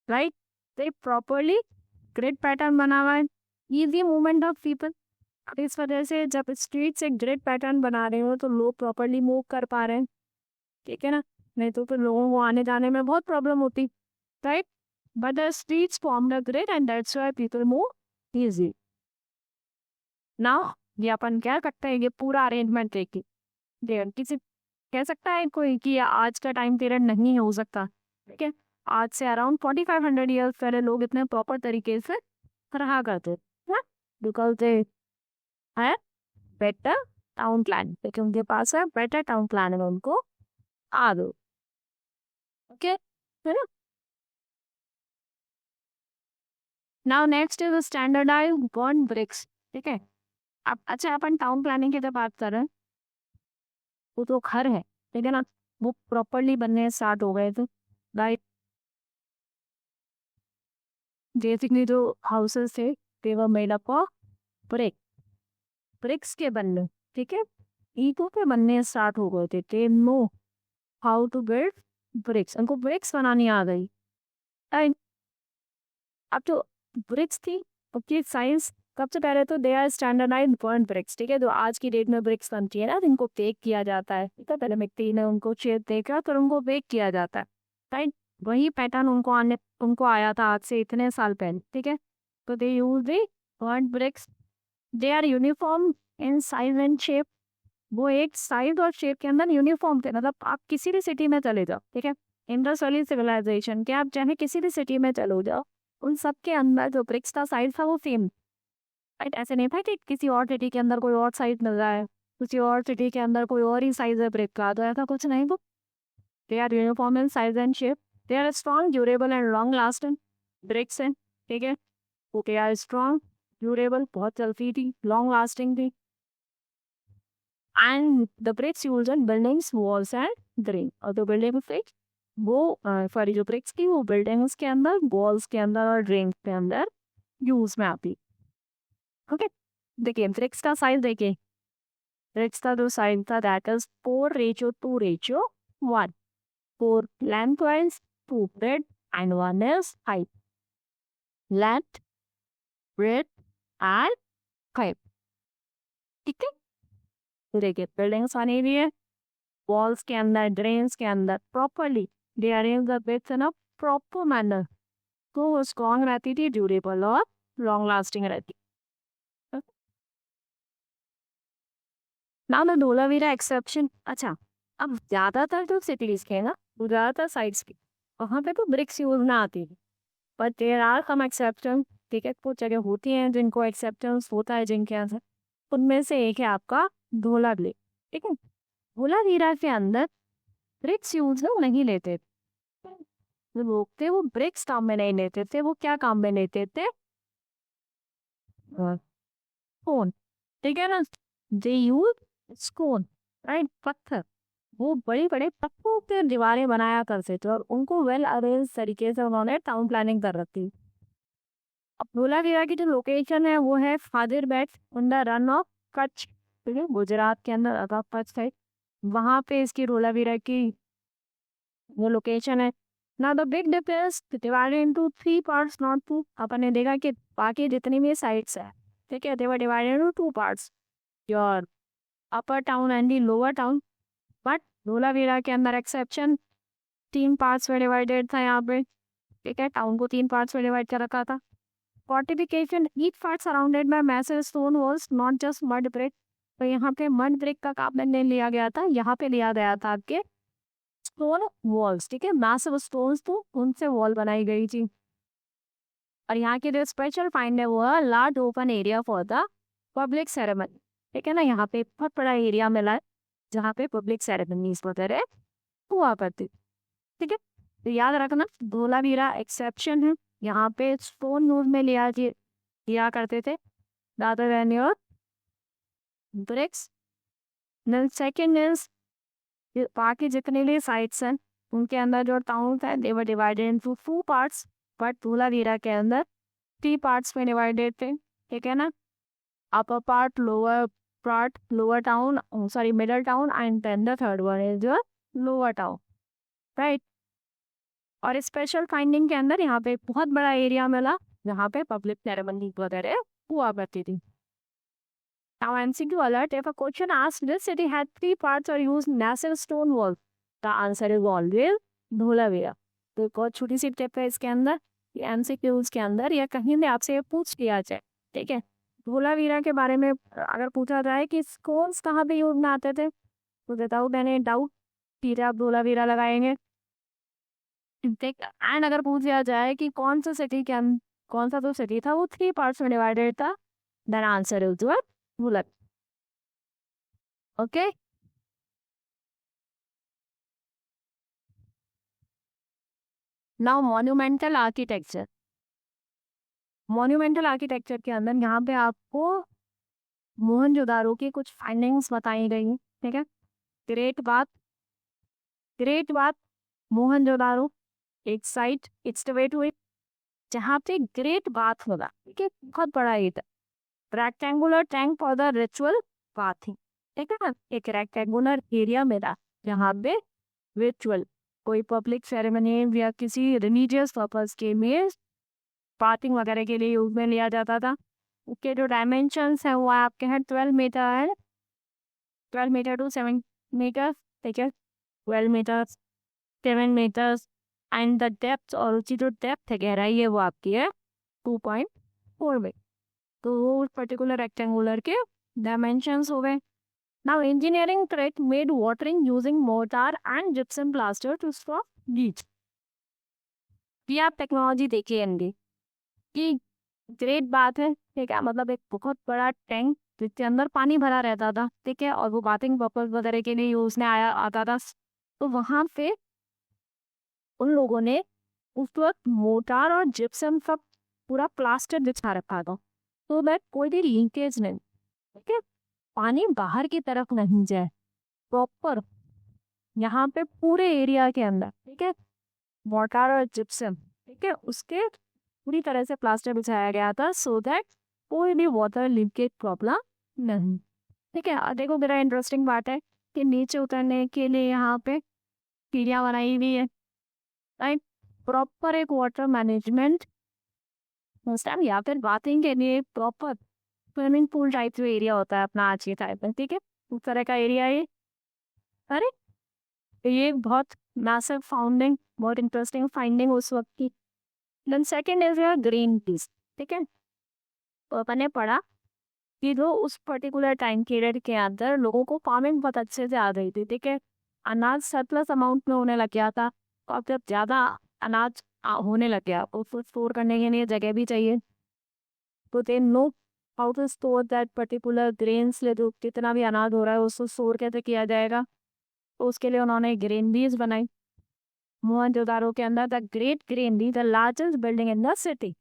Speaker 1: राइट, तो प्रॉपरली ग्रिड पैटर्न बना हुआ है, इजी मूवमेंट ऑफ पीपल। इस वजह से जब स्ट्रीट से ग्रिड पैटर्न बना रहे हो तो लोग प्रॉपरली मूव कर पा रहे हैं, ठीक है ना, नहीं तो फिर लोगों को आने जाने में बहुत प्रॉब्लम होती, right, but the streets form the grid and that's why people move easy. Now ये अपन क्या करते हैं, ये पूरा अरेंजमेंट देखिए, किसी कह सकता है कोई कि आज का टाइम पीरियड नहीं हो सकता, ठीक है, आज से अराउंड 4500 ईयर्स पहले लोग इतने प्रॉपर तरीके से रहा करते हैं, बिकॉज दे है बेटर टाउन प्लान, क्योंकि उनके पास है बेटर टाउन प्लान है, उनको आ दो, ओके, है ना। Now next is standardized burnt bricks, ठीक है, अब अच्छा अपन टाउन प्लानिंग की जब बात कर रहे हैं, वो तो घर है, ठीक है ना, वो प्रॉपरली बनने स्टार्ट हो गए थे, राइट, बेसिकली जो हाउसेस थे they were made up of brick, bricks के बनने, ठीक है, ईंटों पे बनने स्टार्ट हो गए थे, they know how to build bricks, उनको ब्रिक्स बनानी आ गई, एंड अब जो ब्रिक्स थी उसकी साइज सबसे पहले तो they are standardized burnt bricks, ठीक है, जो आज की डेट में ब्रिक्स बनती है ना, जिनको बेक किया जाता है, ठीक है, पहले मिट्टी ने उनको शेप देकर फिर उनको बेक किया जाता है, राइट। वही पैटर्न उनको आया था आज से इतने साल पहले, ठीक है। तो they use the burn bricks, they are uniform in size and shape, वो एक साइज और शेप के अंदर यूनिफॉर्म थे, मतलब आप किसी भी सिटी में चले जाओ, ठीक है, इंडस वैली सिविलाइजेशन के आप चाहे किसी भी सिटी में चलो जाओ, उन सब के अंदर जो ब्रिक्स का साइज था वो सेम, राइट। ऐसे नहीं था कि किसी और सिटी के अंदर कोई और साइज मिल रहा है, किसी और सिटी के अंदर कोई और ही साइज है ब्रिक का, तो ऐसा कुछ नहीं। वो they are uniform in size and shape, they are strong, durable and long lasting bricks हैं, ठीक है। ओके, आर स्ट्रॉन्ग, ड्यूरेबल, बहुत चलती थी, लॉन्ग लास्टिंग थी, and the bricks use in buildings, walls and drain. और जो बिल्डिंग ब्रिक्स वो सॉरी जो ब्रिक्स की वो बिल्डिंग्स के अंदर, वॉल्स के अंदर और ड्रेन के अंदर यूज में आती। ओके, देखिए ब्रिक्स का साइज देखिए, ब्रिक्स का जो साइज था that is 4:2:1, 4 length wise, 2 bread and 1 is height, length, bread and height, ठीक है। तो देखिए बिल्डिंग्स बनी हुई है, वॉल्स के अंदर, ड्रेन्स के अंदर properly they arrange the BRICS in a proper manner, तो वो स्ट्रॉन्ग रहती थी, ड्यूरेबल और लॉन्ग लास्टिंग रहती। Now the Dholavira exception. अच्छा, अब ज्यादातर जो सिटीज के ना, ज्यादातर साइड्स की, वहाँ पे तो ब्रिक्स यूज ना आती थी, but there are some exception, ठीक है, कुछ जगह होती हैं जिनको एक्सेप्टेंस होता है जिनके अंदर, उनमें से एक है आपका धोलावीरा, ठीक है। धोलावीरा के अंदर ब्रिक्स यूज लोग नहीं लेते थे, जो लोग थे वो ब्रिक्स काम में नहीं लेते थे, वो क्या काम में लेते थे, स्टोन, ठीक है ना, दे यूज स्टोन, राइट, पत्थर, वो बड़े बड़े पत्थरों के दीवारें बनाया करते थे और उनको वेल अरेंज तरीके से उन्होंने टाउन प्लानिंग कर रखी। अब धोलावीरा की जो लोकेशन है वो है Fazilbet in the Rann of Kutch, ठीक है, गुजरात के अंदर अदा कच्छ है, वहां पे इसकी धोलावीरा की वो लोकेशन है। ना the big difference divided into 3 parts, not 2। अपन ने देखा कि बाकी जितनी भी साइट्स है, ठीक है, they were divided into 2 parts, your upper town and the lower town, but Dholavira के अंदर एक्सेप्शन 3 पार्ट्स में डिवाइडेड था यहाँ पे, ठीक है, टाउन को 3 पार्ट्स में डिवाइड कर रखा था। Fortification, each part surrounded by massive stone walls, not just mud brick, तो यहाँ पे मड ब्रिक का काम नहीं लिया गया था, यहाँ पे लिया गया था आपके स्टोन वॉल्स, ठीक है, मैसिव स्टोन्स तो उनसे वॉल बनाई गई थी। और यहाँ के जो स्पेशल फाइंड है वो है large open area for the public ceremony, ठीक है ना, यहाँ पे बहुत बड़ा एरिया मिला है जहाँ पे पब्लिक सेरेमनीज वगैरह हुआ करती, ठीक है। तो याद रखना धोलावीरा एक्सेप्शन है, यहाँ पे स्टोन यूज में लिया करते थे rather than your bricks। then second is बाकी जितने भी साइट्स हैं उनके अंदर जो टाउन है they were divided into 2 parts, but Dholavira के अंदर 3 पार्ट्स में डिवाइडेड थे, ठीक है ना, upper part, lower town, sorry middle town, and then the third one is your lower town, right. और स्पेशल फाइंडिंग के अंदर यहाँ पे बहुत बड़ा एरिया मिला जहाँ पे पब्लिक सेरेमनी वगैरह हुआ करती थी। Now MCQ alert, if a question asked this city had 3 parts or used massive stone walls, the answer is always Dholavira. तो एक और छोटी सी टिप है इसके अंदर, MCQs के अंदर या कहीं भी आपसे ये पूछ लिया जाए, ठीक है, धोलावीरा के बारे में अगर पूछा जाए कि स्टोन्स कहाँ पे यूज में आते थे, तो विदाउट एनी डाउट सीधे आप धोलावीरा लगाएंगे। एंड अगर पूछ लिया जाए कि कौन सा जो सिटी था वो 3 पार्ट्स में डिवाइडेड था, देन आंसर इज धोला। Okay, now monumental architecture. Monumental architecture के अंदर यहाँ पे आपको मोहनजोदारो की कुछ फाइंडिंग्स बताई गई हैं, ठीक है। ग्रेट बात मोहनजोदारो एक site, it's the way to it, जहाँ पे ग्रेट बाथ होगा, ठीक है, बहुत बड़ा ये था, rectangular tank for the ritual bathing, ठीक है ना, एक रेक्टेंगुलर एरिया मिला जहाँ पे रिचुअल कोई पब्लिक सेरेमनी या किसी रिलीजियस पर्पज के लिए बाथिंग वगैरह के लिए यूज में लिया जाता था, उसके जो डायमेंशंस है वो आपके हैं 12 मीटर है, 12 मीटर टू 7 मीटर, ठीक है, 12 metre 7 metres. And the depth, और उसकी जो डेप्थ है, गहराई है, वो आपकी है 2.4 मीटर। तो वो पर्टिकुलर रेक्टेंगुलर के डायमेंशंस हो गए। Now engineering trick made watering using mortar and gypsum plaster to stop leach. ये आप टेक्नोलॉजी देखिए इनकी, कि ग्रेट बात है, ठीक है, मतलब एक बहुत बड़ा टैंक जिसके अंदर पानी भरा रहता था, ठीक है, और वो बाथिंग पर्पज वगैरह के लिए यूज में आया आता था। तो वहां पे उन लोगों ने उस वक्त मोटार और जिप्सम का पूरा प्लास्टर बिछा रखा था, तो दैट कोई भी लीकेज नहीं, ठीक है, पानी बाहर की तरफ नहीं जाए, प्रॉपर यहाँ पे पूरे एरिया के अंदर, ठीक है, मोटार और जिप्सम, ठीक है, उसके पूरी तरह से प्लास्टर बिछाया गया था, सो दैट कोई भी वाटर लीकेज प्रॉब्लम नहीं, ठीक है। और देखो मेरा इंटरेस्टिंग बात है कि नीचे उतरने के लिए यहाँ पे सीढ़ियाँ बनाई हुई है, राइट, प्रॉपर एक वाटर मैनेजमेंट सिस्टम, या फिर बाथिंग के लिए प्रॉपर स्विमिंग पूल टाइप जो एरिया होता है अपना आज के टाइप में, ठीक है, उस तरह का एरिया है। अरे ये बहुत मैसिव फाउंडिंग, बहुत इंटरेस्टिंग फाइंडिंग उस वक्त की। Then second is your green piece, ठीक है, तो अपन ने पढ़ा कि जो उस पर्टिकुलर टाइम पीरियड के अंदर लोगों को फार्मिंग बहुत अच्छे से आ गई थी, ठीक है, अनाज सरप्लस अमाउंट में होने लग गया था। तो अब जब ज़्यादा अनाज होने लग गया तो उसको स्टोर करने के लिए जगह भी चाहिए, तो they know how to store that particular grains, ले जो जितना भी अनाज हो रहा है उसको स्टोर कैसे किया जाएगा। तो उसके लिए उन्होंने ग्रेन बीज बनाई। मोहनजोदारो के अंदर the great granary, the largest building in the city,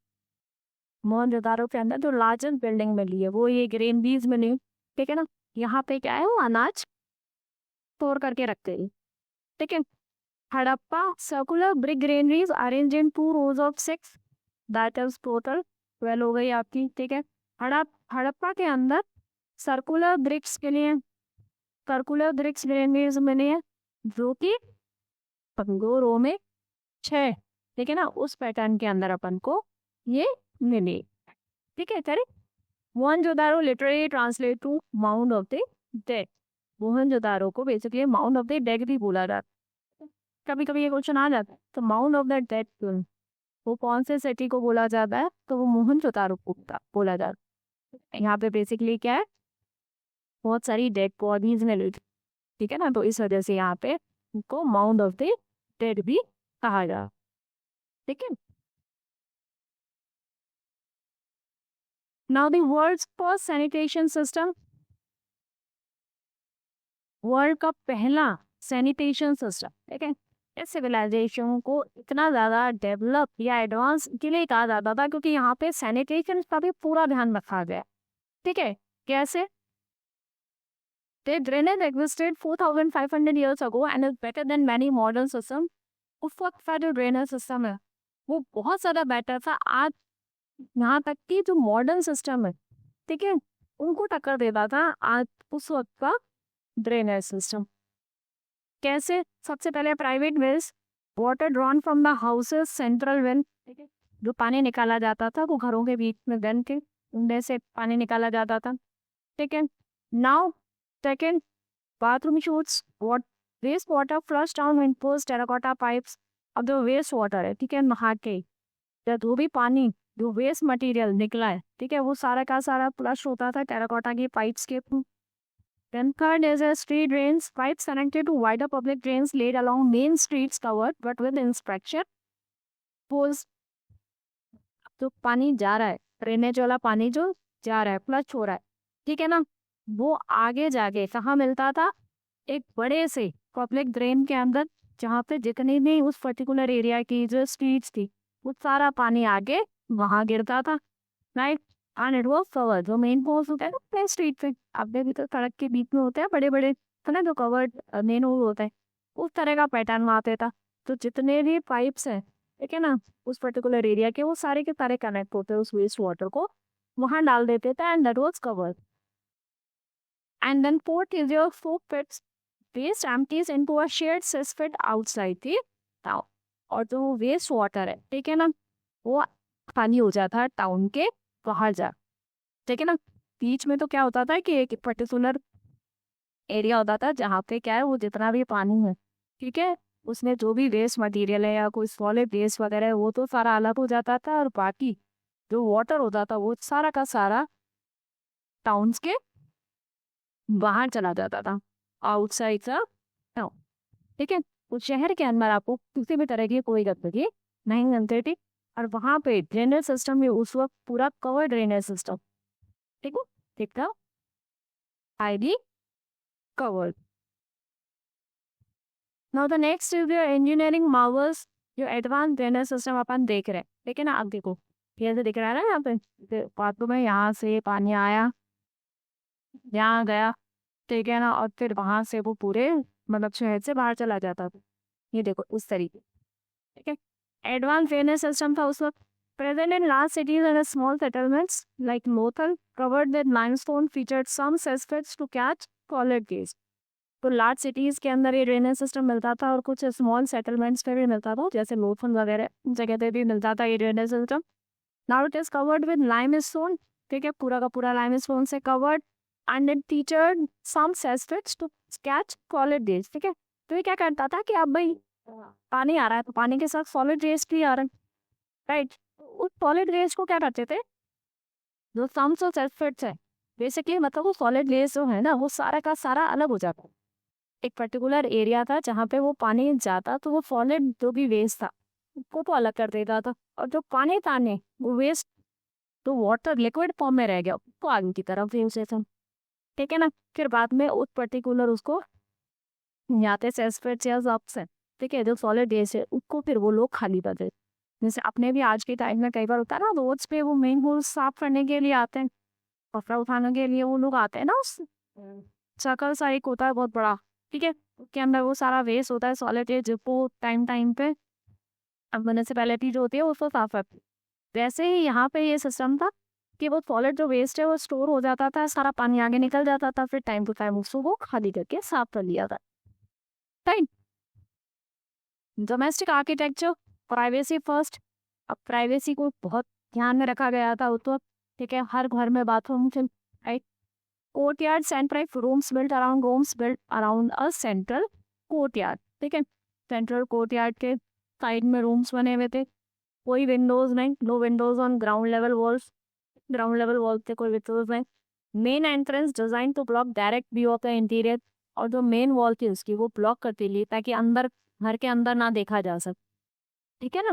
Speaker 1: Mohenjodaro के अंदर जो लार्जेस्ट बिल्डिंग मिली है वो ये ग्रेन बीज मिली, ठीक है ना। यहाँ पे क्या है, वो अनाज स्टोर करके रखते हैं, ठीक है। Harappa circular brick granaries arrange in 2 rows of 6, that is total 12 हो गई आपकी, ठीक है। हड़प्पा के अंदर सर्कुलर ब्रिक्स के लिए सर्कुलर ब्रिक्स ग्रेनरीज मिली है, जो कि 2 रो में 6, ठीक है ना, उस पैटर्न के अंदर अपन को ये मिली, ठीक है, correct. Mohenjodaro literally translate to mount of the dead, Mohenjodaro को basically mount of the dead भी बोला जाता है। कभी कभी ये क्वेश्चन आ जाता है, तो माउंट ऑफ द डेड वो कौन से सिटी को बोला जाता है, तो वो मोहनजोदारो को बोला जाता है। यहाँ पे बेसिकली क्या है, बहुत सारी डेड बॉडीज मिली, ठीक है ना, तो इस वजह से यहाँ पे उनको माउंट ऑफ द डेड भी कहा जाता, ठीक है। Now the world's first sanitation system, world का पहला सैनिटेशन सिस्टम, ठीक है। इस सिविलाइजेशन को इतना ज़्यादा डेवलप या एडवांस के लिए कहा जाता था क्योंकि यहाँ पे सैनिटेशन का भी पूरा ध्यान रखा गया, ठीक है। कैसे? The drainage existed 4,500 years ago and is better than many modern system। उस वक्त का जो ड्रेनेज सिस्टम है वो बहुत ज़्यादा बेटर था, आज यहाँ तक कि जो मॉडर्न सिस्टम है, ठीक है, उनको टक्कर देता था आज उस वक्त का ड्रेनेज सिस्टम। कैसे? सबसे पहले private wells, water drawn from the houses, central well, ठीक है, जो पानी निकाला जाता था वो घरों के बीच में गन के उनमें से पानी निकाला जाता था, ठीक है। Now second, bathroom chutes, what waste water flush down windows, terracotta pipes. अब जो वेस्ट वाटर है, ठीक है, नहा के जो भी पानी, जो वेस्ट मटेरियल निकला है, ठीक है, वो सारा का सारा फ्लश होता था टेराकोटा की पाइप्स के through. Then third is a street drains, pipes connected to wider public drains laid along main streets covered but with inspection poles। तो पानी जा रहा है, ड्रेनेज वाला पानी जो जा रहा है, फ्लश हो रहा है, ठीक है ना, वो आगे जाके कहाँ मिलता था, एक बड़े से पब्लिक ड्रेन के अंदर, जहाँ पे जितनी भी उस पर्टिकुलर एरिया की जो स्ट्रीट्स थी वो सारा पानी आगे वहां गिरता था, right. And it was covered, जो मेन पोल्स होता है ना प्लेन स्ट्रीट पे, आपने भी तो सड़क के बीच में होते हैं बड़े बड़े, है ना, जो कवर्ड मेन वो होता है, उस तरह का पैटर्न वहाँ पे था। तो जितने भी पाइप्स हैं, ठीक है ना, उस पर्टिकुलर एरिया के, वो सारे के सारे कनेक्ट होते हैं उस वेस्ट वाटर को वहां डाल देते थे, and that was covered. And then fourth is your folk pits, waste empties into a shared cesspit outside the town. और जो वेस्ट वाटर है, ठीक है ना, वो खाली हो जाता है टाउन के बाहर जा, ठीक है ना। बीच में तो क्या होता था कि एक पर्टिकुलर एरिया होता था जहाँ पे क्या है वो जितना भी पानी है, ठीक है, उसमें जो भी वेस्ट मटेरियल है या कोई सॉलिड वेस्ट वगैरह है वो तो सारा अलग हो जाता था, और बाकी जो वाटर होता था वो सारा का सारा टाउन्स के बाहर चला जाता था, आउटसाइड द टाउन। ठीक है, उस शहर के अंदर आपको किसी भी तरह की कोई गंदगी नहीं मिलती थी, और वहां पे ड्रेनेज सिस्टम भी उस वक्त पूरा कवर ड्रेनेज सिस्टम, ठीक है, ठीक था, highly covered. Now the next is your engineering Marvels, जो एडवांस ड्रेनेज सिस्टम अपन देख रहे हैं, ठीक है ना। अब देखो ये से दिख रहा है ना, यहाँ पे बाथरूम में यहाँ से पानी आया, यहाँ गया, ठीक है ना, और फिर वहां से वो पूरे मतलब शहर से बाहर चला जाता था। ये देखो उस तरीके, ठीक है, एडवांस ड्रेनेज सिस्टम था उस वक्त। Present in large cities and small settlements like Lothal covered with limestone featured some cesspits to catch college case. तो लार्ज सिटीज के अंदर ये ड्रेनेज सिस्टम मिलता था, और कुछ स्मॉल सेटलमेंट्स पे भी मिलता था, जैसे लोथल वगैरह जगह पे भी मिलता था ये drainage system. Now it is covered with limestone, ठीक है, पूरा का पूरा लाइमस्टोन से covered, and it featured some cesspits to catch college case. ठीक है, तो ये क्या करता था कि अब भाई पानी आ रहा है तो पानी के साथ सॉलिड वेस्ट भी आ रहा है, राइट। उस सॉलिड वेस्ट को क्या करते थे, जो सम्स और सल्फेट्स है बेसिकली, मतलब वो सॉलिड वेस्ट जो है ना वो सारा का सारा अलग हो जाता है। एक पर्टिकुलर एरिया था जहाँ पे वो पानी जाता तो वो सॉलिड जो भी वेस्ट था उसको तो अलग कर देता था, और जो पानी था ने वो वेस्ट तो वाटर लिक्विड फॉर्म में रह गया तो आगे की तरफ भेज देता, ठीक है ना। फिर बाद में उस पर्टिकुलर उसको याते सल्फेट्स या सबसे, ठीक है, जो सॉलिड वेस्ट है उसको फिर वो लोग खाली कर देते। जैसे अपने भी आज के टाइम में कई बार होता है ना, रोड्स पे वो मेन होल साफ करने के लिए आते हैं, कचरा उठाने के लिए वो लोग आते हैं ना, उस सर्कल सा एक होता है बहुत बड़ा, ठीक है, उसके अंदर वो सारा वेस्ट होता है सॉलिड वेस्ट, जिसको टाइम टाइम पे म्यूनिसिपैलिटी जो होती है उसको साफ करती है। वैसे ही यहाँ पे ये सिस्टम था कि वो सॉलिड जो वेस्ट है वो स्टोर हो जाता था, सारा पानी आगे निकल जाता था, फिर टाइम टू टाइम उसको वो खाली करके साफ कर लिया था, right. Domestic architecture, privacy first. अब प्राइवेसी को बहुत ध्यान में रखा गया था उस वक्त, ठीक है, हर घर में बाथरूम थे, right. Courtyard and private rooms built around a central courtyard, ठीक है, सेंट्रल कोर्टयार्ड के साइड में रूम्स बने हुए थे, कोई विंडोज नहीं, no windows on ground level walls, ground level wall पे कोई विंडोज नहीं। Main entrance design to block direct view of the interior, और जो मेन वॉल थी उसकी वो ब्लॉक करती ली ताकि अंदर घर के अंदर ना देखा जा सके, ठीक है ना।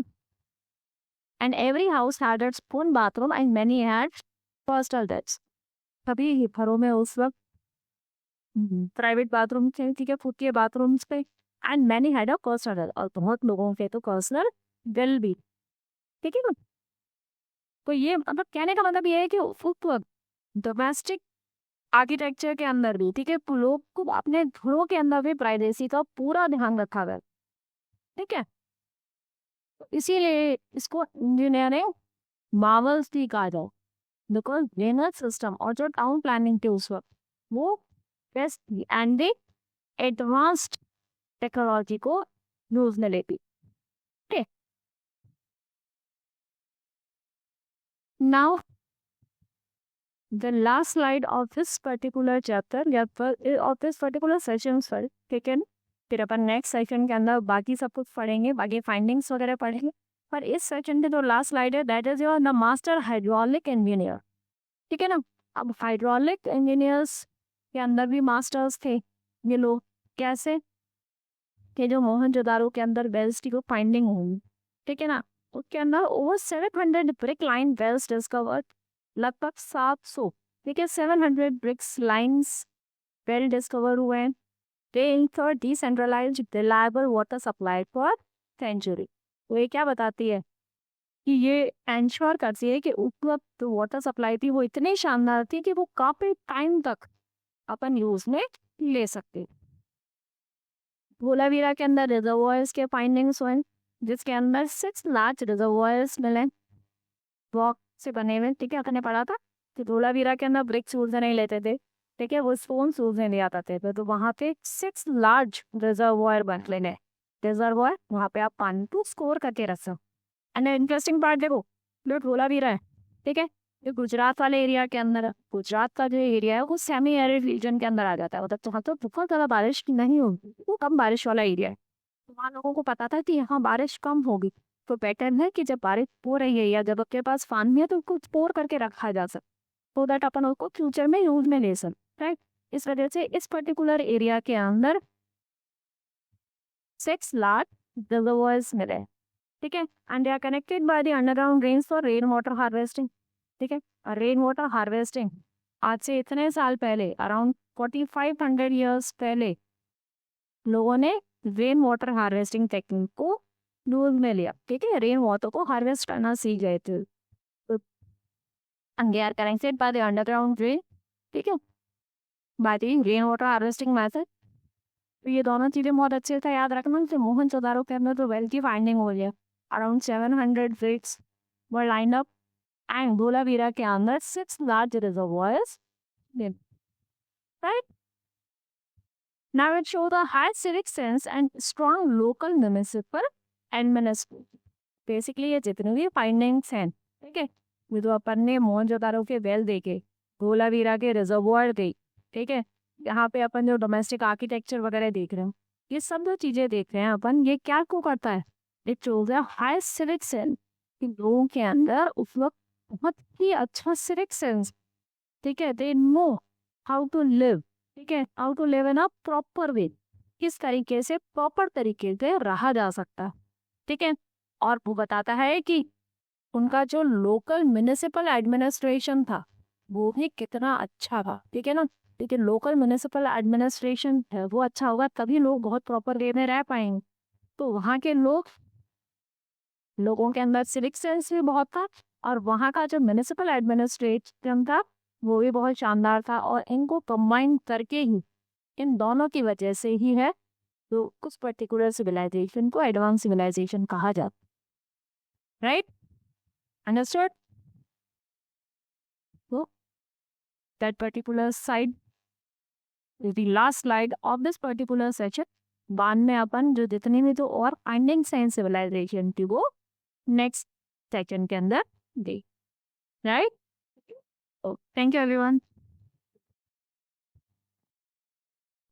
Speaker 1: And every house had its own bathroom and many had personal touch. सभी घरों में उस वक्त प्राइवेट बाथरूम थे, ठीक है, खुद के बाथरूम्स पे, and many had a personal, और बहुत लोगों के तो पर्सनल वेल भी, ठीक है ना। तो ये मतलब कहने का मतलब ये है कि उस वक्त डोमेस्टिक आर्किटेक्चर के अंदर भी, ठीक है, लोग को अपने घरों के अंदर भी प्राइवेसी का पूरा ध्यान रखा गया, ठीक है। तो इसीलिए इसको इंजीनियरिंग मार्वल्स भी कहा जाए, बिकॉज ड्रेनेज सिस्टम और जो टाउन प्लानिंग थी उस वक्त वो best and the advanced technology को यूज में लेती, ठीक है। Now the last slide of this particular chapter या of this particular session पर, ठीक है, फिर अपन नेक्स्ट सेशन के अंदर बाकी सब कुछ पढ़ेंगे, बाकी फाइंडिंग्स वगैरह पढ़ेंगे, पर इस सेशन की जो लास्ट स्लाइड है that is your the master hydraulic engineer, ठीक है ना। अब हाइड्रोलिक इंजीनियर्स के अंदर भी मास्टर्स थे ये लोग, कैसे कि जो मोहनजोदारो के अंदर वेल्स की को फाइंडिंग हुई, ठीक है ना, उसके अंदर over 700 brick line wells discovered, लगभग 700, ठीक है, 700 ब्रिक्स लाइंस वेल डिस्कवर हुए हैं। They ensure decentralized reliable water supply for century. तो ये क्या बताती है कि ये इंश्योर करती है कि उस वक्त वाटर सप्लाई थी वो इतनी शानदार थी कि वो काफी टाइम तक अपन यूज में ले सकते। धोलावीरा के अंदर रिजर्वॉयर्स के फाइंडिंग्स हुए जिसके अंदर 6 लार्ज रिजर्वॉयर्स मिले रॉक से बने हुए, ठीक है, आपने पढ़ा था कि धोलावीरा के अंदर ब्रिक्स यूज नहीं लेते थे, ठीक है, वो स्टोन यूज नहीं आते थे, तो वहां पे 6 लार्ज रिजर्वॉयर बन लेने, रिजर्वॉयर वहां पे आप पानी को स्टोर करके रख सकते। एंड इंटरेस्टिंग पार्ट देखो, जो धोलावीरा है, ठीक है, ये गुजरात वाले एरिया के अंदर, गुजरात का जो एरिया है वो सेमी एरिड रीजन के अंदर आ जाता है, मतलब तो वहाँ तो बहुत ज़्यादा बारिश नहीं होगी, वो कम बारिश वाला एरिया है। तो वहाँ लोगों को पता था कि यहाँ बारिश कम होगी, तो पैटर्न है कि जब बारिश हो रही है या जब आपके पास फार्म है तो उसको स्टोर करके रखा जा सकता, तो दैट अपन उसको फ्यूचर में यूज में ले सकते, राइट। इस वजह से इस पर्टिकुलर एरिया के अंदर 6 लाख रिजर्वॉयर्स मिले, ठीक है, and they are connected by the underground drains for rain water harvesting, ठीक है। और रेन वाटर हार्वेस्टिंग आज से इतने साल पहले, अराउंड 4500 ईयर्स पहले लोगों ने रेन वाटर हार्वेस्टिंग टेक्निक को यूज में लिया, ठीक है, रेन वाटर को हार्वेस्ट करना सीख गए थे। And they are connected by the underground drain, ठीक है, by the rain water harvesting method. तो ये दोनों चीजें बहुत अच्छे से याद रखना। जैसे मोहनजोदारो के अंदर तो वेल की फाइंडिंग हो गया, around 700 bricks were lined up, and Dholavira के अंदर 6 large reservoirs, right? Now it shows a high civic sense and strong local municipal administration. Basically ये जितने भी फाइंडिंग्स हैं, ठीक है, वो तो अपन ने मोहनजोदारो के वेल देखे, धोलावीरा के रिजर्वॉयर देख, ठीक है, यहाँ पे अपन जो डोमेस्टिक आर्किटेक्चर वगैरह देख रहे हैं, ये सब जो चीजें देख रहे हैं अपन, ये क्या को करता है, it shows a high civic sense, कि लोगों के अंदर उस वक्त बहुत ही अच्छा सिविक सेंस, ठीक है, they know how to live, ठीक है, how to live in a proper way, किस तरीके से प्रॉपर तरीके से रहा जा सकता, ठीक है। और वो बताता है कि उनका जो लोकल म्युनिसिपल एडमिनिस्ट्रेशन था वो भी कितना अच्छा था, ठीक है ना, लेकिन लोकल म्युनिसिपल एडमिनिस्ट्रेशन है वो अच्छा होगा तभी लोग बहुत प्रॉपर वे में रह पाएंगे। तो वहाँ के लोगों के अंदर सिविक सेंस भी बहुत था, और वहाँ का जो म्युनिसिपल एडमिनिस्ट्रेशन था वो भी बहुत शानदार था, और इनको कंबाइन करके ही, इन दोनों की वजह से ही है तो कुछ पर्टिकुलर सिविलाइजेशन को एडवांस सिविलाइजेशन कहा जाता, right, understood. So that particular slide is the last slide of this particular section. बाद में अपन जो जितनी भी तो और फाइंडिंग्स हैं सिविलाइजेशन की वो नेक्स्ट सेक्शन के अंदर दे, राइट। Thank you everyone.